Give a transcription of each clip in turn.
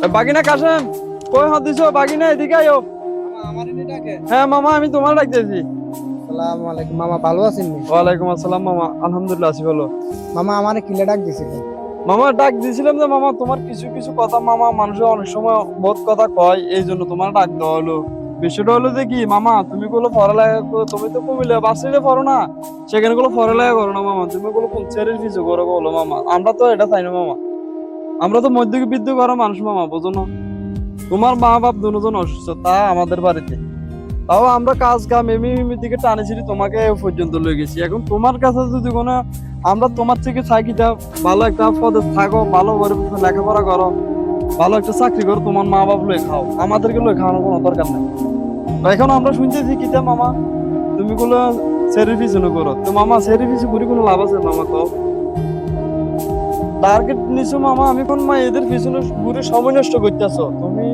বাগিনা কাশেম, কই হাত দিছো? বাগিনা এদিকে আয়ো। হ্যাঁ মামা, আমি তোমার ডাকতেছি। আসসালামু আলাইকুম মামা, ভালো আছেন নি? ওয়ালাইকুম আসসালাম মামা, আলহামদুলিল্লাহ আছি ভালো। মামা আমারে কিলে ডাক দিছিল? মামা ডাক দিছিলাম যে মামা তোমার কিছু কিছু কথা মামা, মানুষের অনেক সময় বহুত কথা কয়, এই জন্য তোমার ডাক দেওয়া হলো। বিষয়টা হলো যে কি মামা, তুমি গুলো পড়ালেখা করো, তুমি তো কুমিল্লা বাসিলে পড়ো না, সেখানে গুলো পড়ালেখা করো না মামা, তুমি গুলো পঞ্চায়েতের কিছু করো বলো মামা। আমরা তো এটা চাই না মামা, আমরা তো মধ্যবিত্ত ঘরের মানুষ মামা, বোঝো না? তোমার মা বাপ দুজন অসুস্থ, তা আমাদের বাড়িতে, তাও আমরা কাজ কাম এমনি দিকে টানেছিলি, তোমাকে এ পর্যন্ত লয়ে গেছি। এখন তোমার কাছে যদি কোনো, আমরা তোমার থেকে চাই কি ভালো একটা পদে থাকো, ভালো করে লেখাপড়া করো, ভালো একটা চাকরি করো, তোমার মা বাপ লয়ে খাও, আমাদেরকে লয়ে খাওয়ানোর কোনো দরকার নাই। তো এখন আমরা শুনতেছি কি মামা, তুমি গুলো সেরির পিছনে করো, তো মামা সেরির পিছনে ঘুরি কোনো লাভ আছে মামা? তো টার্গেট নিছো মামা, আমি কোন মেয়েদের পিছনে ঘুরে সময় নষ্ট করতেছো? তুমি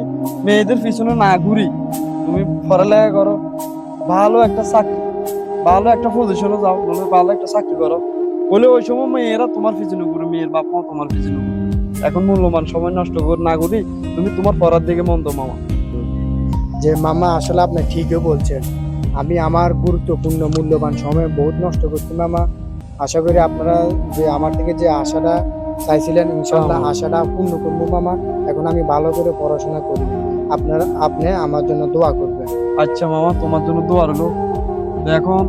মেয়েদের পিছনে না ঘুরি তুমি পড়ালেখা করো, ভালো একটা চাকরি, ভালো একটা পজিশনে যাও, ভালো একটা চাকরি করো, বলে ওই সময় মেয়েরা তোমার পিছনে ঘুরে, মেয়ের বাপ মা তোমার পিছনে ঘুরে। এখন মূল্যবান সময় নষ্ট করে না করি, তুমি তোমার পড়ার দিকে মন দাও মামা। যে মামা আসলে আপনি ঠিকই বলছেন, আমি আমার গুরুত্বপূর্ণ মূল্যবান সময় বহুত নষ্ট করছি মামা। আশা করি আপনারা যে আমার থেকে যে আশাটা চাইছিলেন, ইনশাল্লাহ আশাটা পূর্ণ করবো মামা। এখন আমি ভালো করে পড়াশোনা করি, আপনি আমার জন্য দোয়া করবেন। আচ্ছা মামা, তোমার জন্য দোয়া রইলো। তো এখন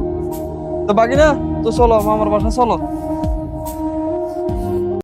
তো বাকি না, তো চলো মামার বাসা চলো।